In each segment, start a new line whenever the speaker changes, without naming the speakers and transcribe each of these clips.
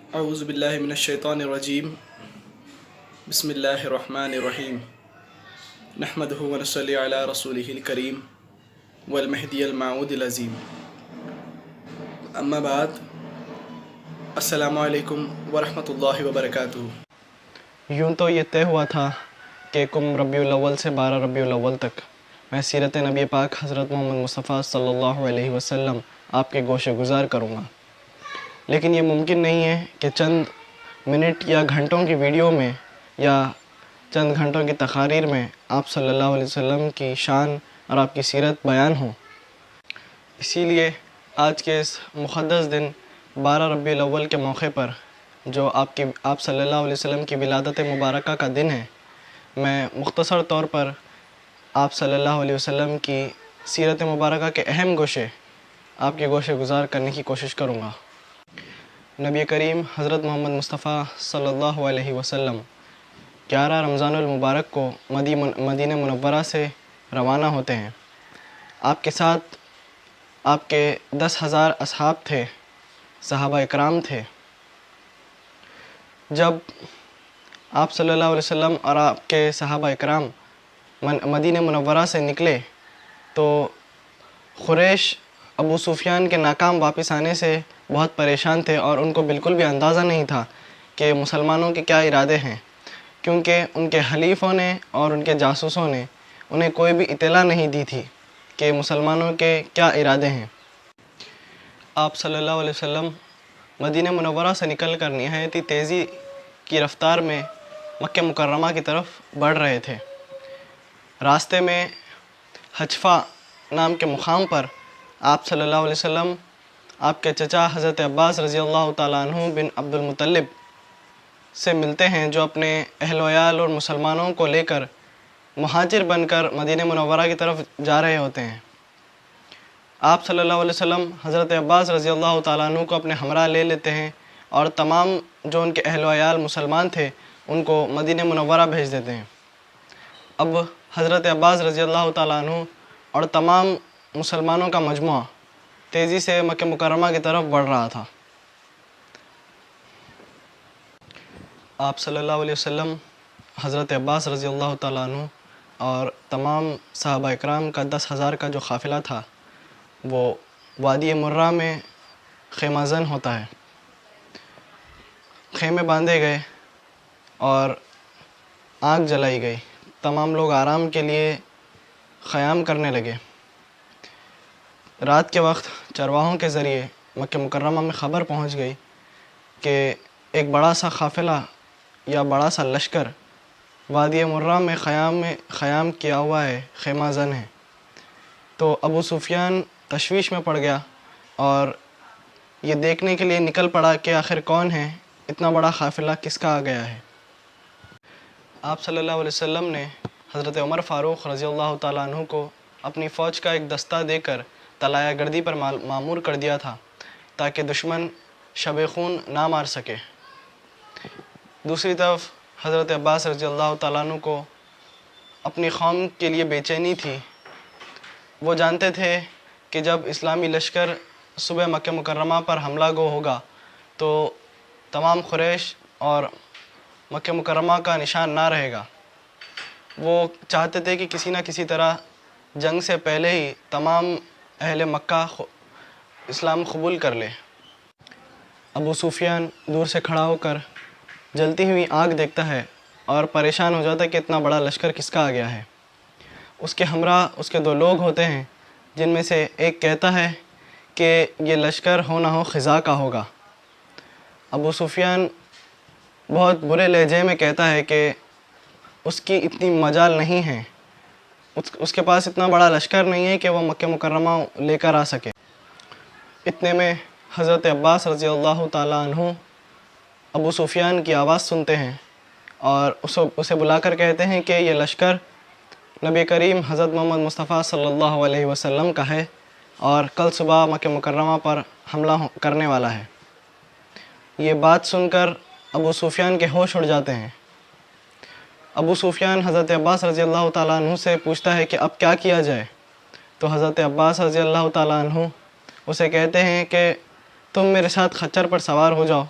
اعوذ باللہ من الشیطان الرجیم بسم اللہ الرحمن الرحیم نحمدہ ونصلی علی رسولہ الکریم والمہدی الموعود العظیم اما بعد السلام علیکم ورحمۃ اللہ وبرکاتہ۔
یوں تو یہ طے ہوا تھا کہ ربیع الاول سے 12 ربیع الاول تک میں سیرت نبی پاک حضرت محمد مصطفیٰ صلی اللہ علیہ وسلم آپ کے گوشے گزار کروں گا، لیکن یہ ممکن نہیں ہے کہ چند منٹ یا گھنٹوں کی ویڈیو میں یا چند گھنٹوں کی تقاریر میں آپ صلی اللہ علیہ وسلم کی شان اور آپ کی سیرت بیان ہوں۔ اسی لیے آج کے اس مقدس دن 12 ربیع الاول کے موقع پر، جو آپ صلی اللہ علیہ وسلم کی ولادت مبارکہ کا دن ہے، میں مختصر طور پر آپ صلی اللہ علیہ وسلم کی سیرت مبارکہ کے اہم گوشے آپ کے گوشے گزار کرنے کی کوشش کروں گا۔ نبی کریم حضرت محمد مصطفیٰ صلی اللہ علیہ وسلم 11 رمضان المبارک کو مدینہ منورہ سے روانہ ہوتے ہیں۔ آپ کے ساتھ آپ کے 10,000 اصحاب تھے، صحابہ اکرام تھے۔ جب آپ صلی اللہ علیہ وسلم اور آپ کے صحابہ اکرام مدینہ منورہ سے نکلے تو قریش ابو سفیان کے ناکام واپس آنے سے بہت پریشان تھے، اور ان کو بالکل بھی اندازہ نہیں تھا کہ مسلمانوں کے کیا ارادے ہیں، کیونکہ ان کے حلیفوں نے اور ان کے جاسوسوں نے انہیں کوئی بھی اطلاع نہیں دی تھی کہ مسلمانوں کے کیا ارادے ہیں۔ آپ صلی اللہ علیہ وسلم مدینہ منورہ سے نکل کر نہایت ہی تیزی کی رفتار میں مکہ مکرمہ کی طرف بڑھ رہے تھے۔ راستے میں حجفہ نام کے مقام پر آپ صلی اللہ علیہ وسلم آپ کے چچا حضرت عباس رضی اللہ تعالیٰ عنہ بن عبد المطلب سے ملتے ہیں، جو اپنے اہل ویال اور مسلمانوں کو لے کر مہاجر بن کر مدینہ منورہ کی طرف جا رہے ہوتے ہیں۔ آپ صلی اللہ علیہ وسلم حضرت عباس رضی اللہ تعالیٰ عنہ کو اپنے ہمراہ لے لیتے ہیں، اور تمام جو ان کے اہل ویال مسلمان تھے ان کو مدینہ منورہ بھیج دیتے ہیں۔ اب حضرت عباس رضی اللہ تعالیٰ عنہ اور تمام مسلمانوں کا مجموعہ تیزی سے مکہ مکرمہ کی طرف بڑھ رہا تھا۔ آپ صلی اللہ علیہ وسلم حضرت عباس رضی اللہ تعالیٰ عنہ اور تمام صحابہ اکرام کا 10,000 کا جو قافلہ تھا وہ وادی مرہ میں خیمہ زن ہوتا ہے۔ خیمے باندھے گئے اور آگ جلائی گئی، تمام لوگ آرام کے لیے قیام کرنے لگے۔ رات کے وقت چرواہوں کے ذریعے مکہ مکرمہ میں خبر پہنچ گئی کہ ایک بڑا سا قافلہ یا بڑا سا لشکر وادی مرہ میں قیام کیا ہوا ہے، خیمہ زن ہے۔ تو ابو سفیان تشویش میں پڑ گیا اور یہ دیکھنے کے لیے نکل پڑا کہ آخر کون ہے، اتنا بڑا قافلہ کس کا آ گیا ہے۔ آپ صلی اللہ علیہ وسلم نے حضرت عمر فاروق رضی اللہ تعالیٰ عنہ کو اپنی فوج کا ایک دستہ دے کر طلایہ گردی پر مامور کر دیا تھا، تاکہ دشمن شب خون نہ مار سکے۔ دوسری طرف حضرت عباس رضی اللہ تعالیٰ عنہ کو اپنی قوم کے لیے بے چینی تھی۔ وہ جانتے تھے کہ جب اسلامی لشکر صبح مکہ مکرمہ پر حملہ گو ہوگا تو تمام قریش اور مکہ مکرمہ کا نشان نہ رہے گا۔ وہ چاہتے تھے کہ کسی نہ کسی طرح جنگ سے پہلے ہی تمام اہل مکہ اسلام قبول کر لے۔ ابو سفیان دور سے کھڑا ہو کر جلتی ہوئی آگ دیکھتا ہے اور پریشان ہو جاتا ہے کہ اتنا بڑا لشکر کس کا آ گیا ہے۔ اس کے ہمراہ اس کے 2 لوگ ہوتے ہیں، جن میں سے ایک کہتا ہے کہ یہ لشکر ہو نہ ہو خزاں کا ہوگا۔ ابو سفیان بہت برے لہجے میں کہتا ہے کہ اس کی اتنی مجال نہیں ہے، اس کے پاس اتنا بڑا لشکر نہیں ہے کہ وہ مکہ مکرمہ لے کر آ سکے۔ اتنے میں حضرت عباس رضی اللہ تعالیٰ عنہ ابو سفیان کی آواز سنتے ہیں اور اسے بلا کر کہتے ہیں کہ یہ لشکر نبی کریم حضرت محمد مصطفیٰ صلی اللہ علیہ وسلم کا ہے اور کل صبح مکہ مکرمہ پر حملہ کرنے والا ہے۔ یہ بات سن کر ابو سفیان کے ہوش اڑ جاتے ہیں۔ ابو سفیان حضرت عباس رضی اللہ تعالیٰ عنہ سے پوچھتا ہے کہ اب کیا کیا جائے، تو حضرت عباس رضی اللہ تعالیٰ عنہ اسے کہتے ہیں کہ تم میرے ساتھ خچر پر سوار ہو جاؤ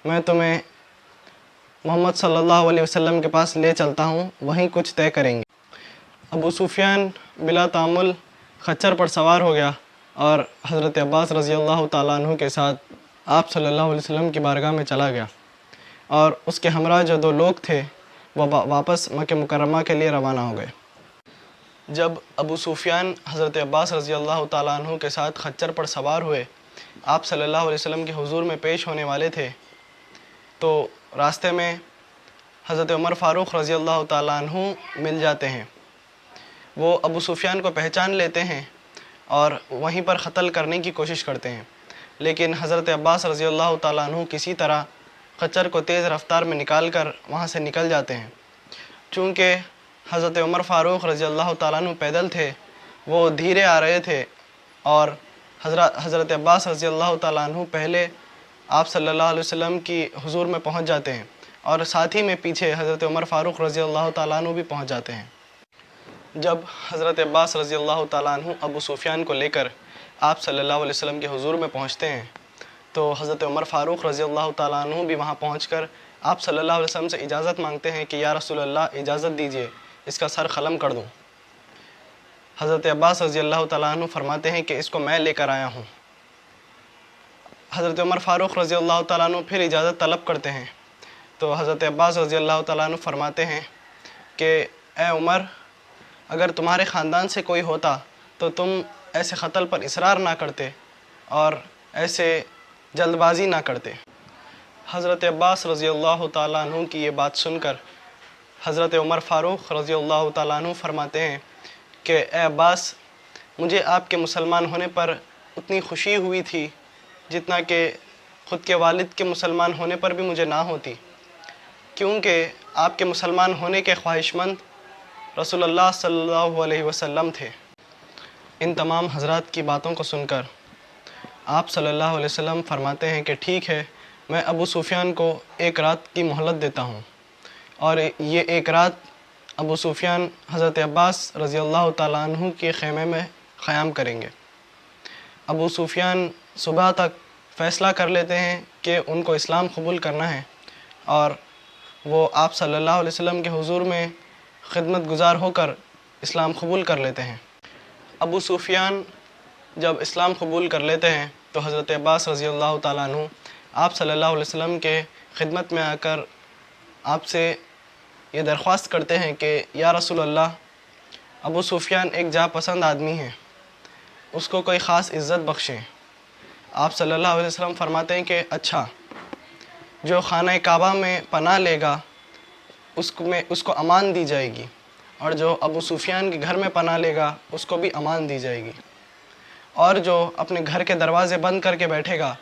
میں تمہیں محمد صلی اللہ علیہ وسلم کے پاس لے چلتا ہوں، وہیں کچھ طے کریں گے۔ ابو سفیان بلا تعامل خچر پر سوار ہو گیا اور حضرت عباس رضی اللہ تعالیٰ عنہ کے ساتھ آپ صلی اللہ علیہ وسلم کی بارگاہ میں چلا گیا، اور اس کے ہمراہ جو 2 لوگ تھے وہ واپس مکہ مکرمہ کے لیے روانہ ہو گئے۔ جب ابو سفیان حضرت عباس رضی اللہ تعالیٰ عنہ کے ساتھ خچر پر سوار ہوئے آپ صلی اللہ علیہ وسلم کے حضور میں پیش ہونے والے تھے، تو راستے میں حضرت عمر فاروق رضی اللہ تعالیٰ عنہ مل جاتے ہیں۔ وہ ابو سفیان کو پہچان لیتے ہیں اور وہیں پر قتل کرنے کی کوشش کرتے ہیں، لیکن حضرت عباس رضی اللہ تعالیٰ عنہ کسی طرح خچر کو تیز رفتار میں نکال کر وہاں سے نکل جاتے ہیں۔ چونکہ حضرت عمر فاروق رضی اللہ تعالیٰ عنہ پیدل تھے، وہ دھیرے آ رہے تھے، اور حضرت عباس رضی اللہ تعالیٰ عنہ پہلے آپ صلی اللہ علیہ وسلم کی حضور میں پہنچ جاتے ہیں، اور ساتھ ہی میں پیچھے حضرت عمر فاروق رضی اللہ تعالیٰ عنہ بھی پہنچ جاتے ہیں۔ جب حضرت عباس رضی اللہ تعالیٰ عنہ ابو سفیان کو لے کر آپ صلی اللہ علیہ وسلم کے حضور میں پہنچتے ہیں، تو حضرت عمر فاروق رضی اللہ تعالیٰ عنہ بھی وہاں پہنچ کر آپ صلی اللہ علیہ وسلم سے اجازت مانگتے ہیں کہ یا رسول اللہ اجازت دیجیے، اس کا سر قلم کر دوں۔ حضرت عباس رضی اللہ تعالیٰ عنہ فرماتے ہیں کہ اس کو میں لے کر آیا ہوں۔ حضرت عمر فاروق رضی اللہ تعالیٰ عنہ پھر اجازت طلب کرتے ہیں، تو حضرت عباس رضی اللہ تعالیٰ عنہ فرماتے ہیں کہ اے عمر، اگر تمہارے خاندان سے کوئی ہوتا تو تم ایسے قتل پر اصرار نہ کرتے اور ایسے جلد بازی نہ کرتے۔ حضرت عباس رضی اللہ تعالیٰ عنہ کی یہ بات سن کر حضرت عمر فاروق رضی اللہ تعالیٰ عنہ فرماتے ہیں کہ اے عباس، مجھے آپ کے مسلمان ہونے پر اتنی خوشی ہوئی تھی جتنا کہ خود کے والد کے مسلمان ہونے پر بھی مجھے نہ ہوتی، کیونکہ آپ کے مسلمان ہونے کے خواہش مند رسول اللہ صلی اللہ علیہ وسلم تھے۔ ان تمام حضرات کی باتوں کو سن کر آپ صلی اللہ علیہ وسلم فرماتے ہیں کہ ٹھیک ہے، میں ابو سفیان کو 1 رات کی مہلت دیتا ہوں، اور یہ 1 رات ابو سفیان حضرت عباس رضی اللہ تعالیٰ عنہ کے خیمے میں قیام کریں گے۔ ابو سفیان صبح تک فیصلہ کر لیتے ہیں کہ ان کو اسلام قبول کرنا ہے، اور وہ آپ صلی اللہ علیہ وسلم کے حضور میں خدمت گزار ہو کر اسلام قبول کر لیتے ہیں۔ ابو سفیان جب اسلام قبول کر لیتے ہیں تو حضرت عباس رضی اللہ تعالیٰ عنہ آپ صلی اللہ علیہ وسلم کے خدمت میں آ کر آپ سے یہ درخواست کرتے ہیں کہ یا رسول اللہ، ابو سفیان ایک جاں پسند آدمی ہے، اس کو کوئی خاص عزت بخشیں۔ آپ صلی اللہ علیہ وسلم فرماتے ہیں کہ اچھا، جو خانہ کعبہ میں پناہ لے گا اس کو امان دی جائے گی، اور جو ابو سفیان کے گھر میں پناہ لے گا اس کو بھی امان دی جائے گی، اور جو اپنے گھر کے دروازے بند کر کے بیٹھے گا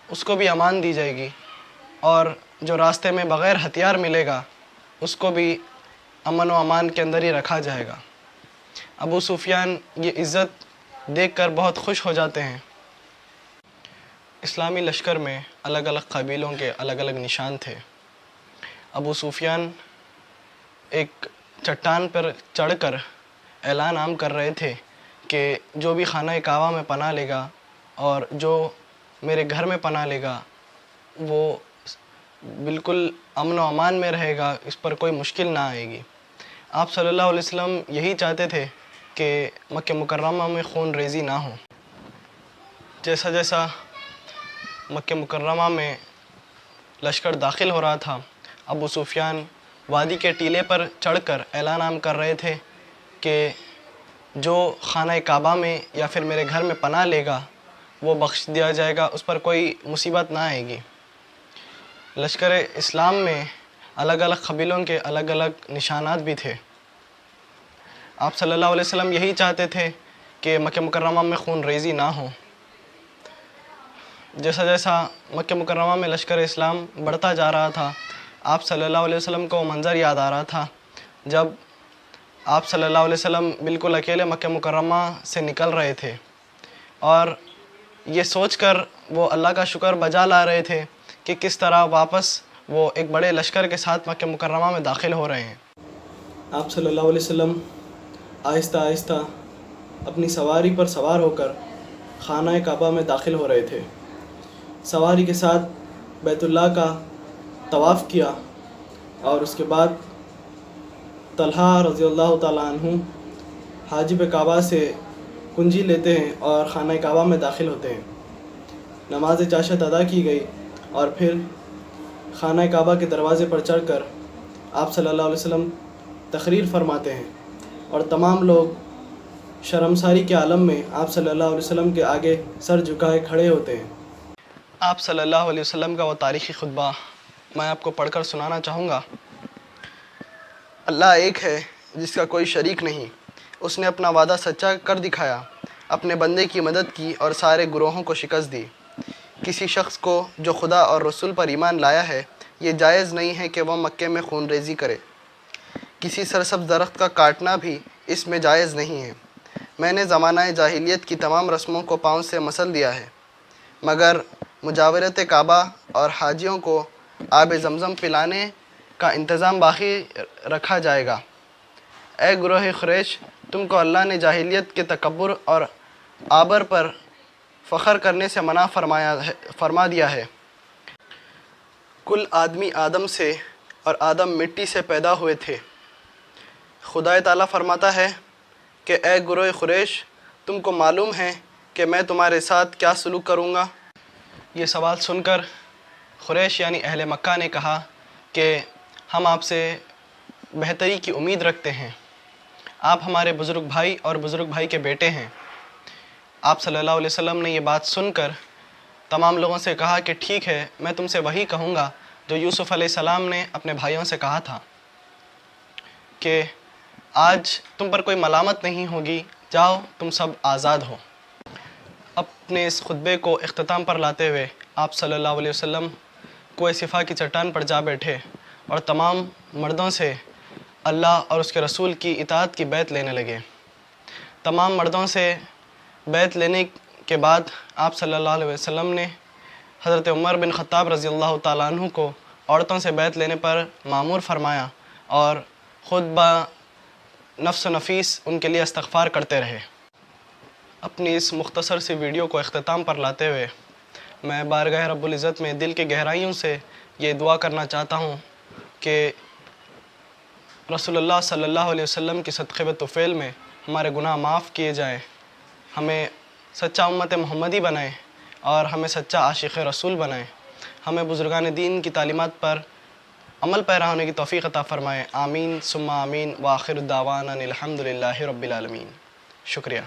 اس کو بھی امان دی جائے گی، اور جو راستے میں بغیر ہتھیار ملے گا اس کو بھی امن و امان کے اندر ہی رکھا جائے گا۔ ابو سفیان یہ عزت دیکھ کر بہت خوش ہو جاتے ہیں۔ اسلامی لشکر میں الگ الگ قبیلوں کے الگ الگ نشان تھے۔ ابو سفیان ایک چٹان پر چڑھ کر اعلان عام کر رہے تھے کہ جو بھی خانہ کعبہ میں پناہ لے گا اور جو میرے گھر میں پناہ لے گا وہ بالکل امن و امان میں رہے گا، اس پر کوئی مشکل نہ آئے گی۔ آپ صلی اللہ علیہ وسلم یہی چاہتے تھے کہ مکہ مکرمہ میں خون ریزی نہ ہو۔ جیسا جیسا مکہ مکرمہ میں لشکر داخل ہو رہا تھا، ابو سفیان وادی کے ٹیلے پر چڑھ کر اعلان عام کر رہے تھے کہ جو خانہ کعبہ میں یا پھر میرے گھر میں پناہ لے گا وہ بخش دیا جائے گا، اس پر کوئی مصیبت نہ آئے گی۔ لشکر اسلام میں الگ الگ قبیلوں کے الگ الگ نشانات بھی تھے۔ آپ صلی اللہ علیہ وسلم یہی چاہتے تھے کہ مکہ مکرمہ میں خون ریزی نہ ہو۔ جیسا جیسا مکہ مکرمہ میں لشکر اسلام بڑھتا جا رہا تھا، آپ صلی اللہ علیہ وسلم کو وہ منظر یاد آ رہا تھا جب آپ صلی اللہ علیہ وسلم بالکل اکیلے مکہ مکرمہ سے نکل رہے تھے، اور یہ سوچ کر وہ اللہ کا شکر بجا لا رہے تھے کہ کس طرح واپس وہ ایک بڑے لشکر کے ساتھ مکہ مکرمہ میں داخل ہو رہے ہیں۔
آپ صلی اللہ علیہ وسلم آہستہ آہستہ اپنی سواری پر سوار ہو کر خانہ کعبہ میں داخل ہو رہے تھے۔ سواری کے ساتھ بیت اللہ کا طواف کیا اور اس کے بعد طلحہ رضی اللہ تعالیٰ عنہ حاجب کعبہ سے کنجی لیتے ہیں اور خانہ کعبہ میں داخل ہوتے ہیں. نماز چاشت ادا کی گئی اور پھر خانہ کعبہ کے دروازے پر چڑھ کر آپ صلی اللہ علیہ وسلم تقریر فرماتے ہیں اور تمام لوگ شرمساری کے عالم میں آپ صلی اللہ علیہ وسلم کے آگے سر جھکائے کھڑے ہوتے ہیں.
آپ صلی اللہ علیہ وسلم کا وہ تاریخی خطبہ میں آپ کو پڑھ کر سنانا چاہوں گا. اللہ ایک ہے جس کا کوئی شریک نہیں. اس نے اپنا وعدہ سچا کر دکھایا، اپنے بندے کی مدد کی اور سارے گروہوں کو شکست دی. کسی شخص کو جو خدا اور رسول پر ایمان لایا ہے یہ جائز نہیں ہے کہ وہ مکے میں خون ریزی کرے. کسی سرسبز درخت کا کاٹنا بھی اس میں جائز نہیں ہے. میں نے زمانہ جاہلیت کی تمام رسموں کو پاؤں سے مسل دیا ہے، مگر مجاورت کعبہ اور حاجیوں کو آب زمزم پلانے کا انتظام باقی رکھا جائے گا. اے گروہ قریش، تم کو اللہ نے جاہلیت کے تکبر اور آبر پر فخر کرنے سے منع فرما دیا ہے. کل آدمی آدم سے اور آدم مٹی سے پیدا ہوئے تھے. خدا تعالیٰ فرماتا ہے کہ اے گروہ قریش، تم کو معلوم ہے کہ میں تمہارے ساتھ کیا سلوک کروں گا. یہ سوال سن کر قریش یعنی اہل مکہ نے کہا کہ ہم آپ سے بہتری کی امید رکھتے ہیں. آپ ہمارے بزرگ بھائی اور بزرگ بھائی کے بیٹے ہیں. آپ صلی اللہ علیہ وسلم نے یہ بات سن کر تمام لوگوں سے کہا کہ ٹھیک ہے، میں تم سے وہی کہوں گا جو یوسف علیہ السلام نے اپنے بھائیوں سے کہا تھا کہ آج تم پر کوئی ملامت نہیں ہوگی، جاؤ تم سب آزاد ہو. اپنے اس خطبے کو اختتام پر لاتے ہوئے آپ صلی اللہ علیہ وسلم کوہ صفا کی چٹان پر جا بیٹھے اور تمام مردوں سے اللہ اور اس کے رسول کی اطاعت کی بیعت لینے لگے. تمام مردوں سے بیعت لینے کے بعد آپ صلی اللہ علیہ وسلم نے حضرت عمر بن خطاب رضی اللہ تعالیٰ عنہ کو عورتوں سے بیعت لینے پر مامور فرمایا اور خود نفس و نفیس ان کے لیے استغفار کرتے رہے. اپنی اس مختصر سی ویڈیو کو اختتام پر لاتے ہوئے میں بارگاہ رب العزت میں دل کی گہرائیوں سے یہ دعا کرنا چاہتا ہوں کہ رسول اللہ صلی اللہ علیہ وسلم کی صدقے و طفیل میں ہمارے گناہ معاف کیے جائیں، ہمیں سچا امت محمدی بنائیں اور ہمیں سچا عاشق رسول بنائیں. ہمیں بزرگان دین کی تعلیمات پر عمل پیرا ہونے کی توفیق عطا فرمائیں. آمین ثم آمین. وآخر الدعوانا الحمد للہ رب العالمین. شکریہ.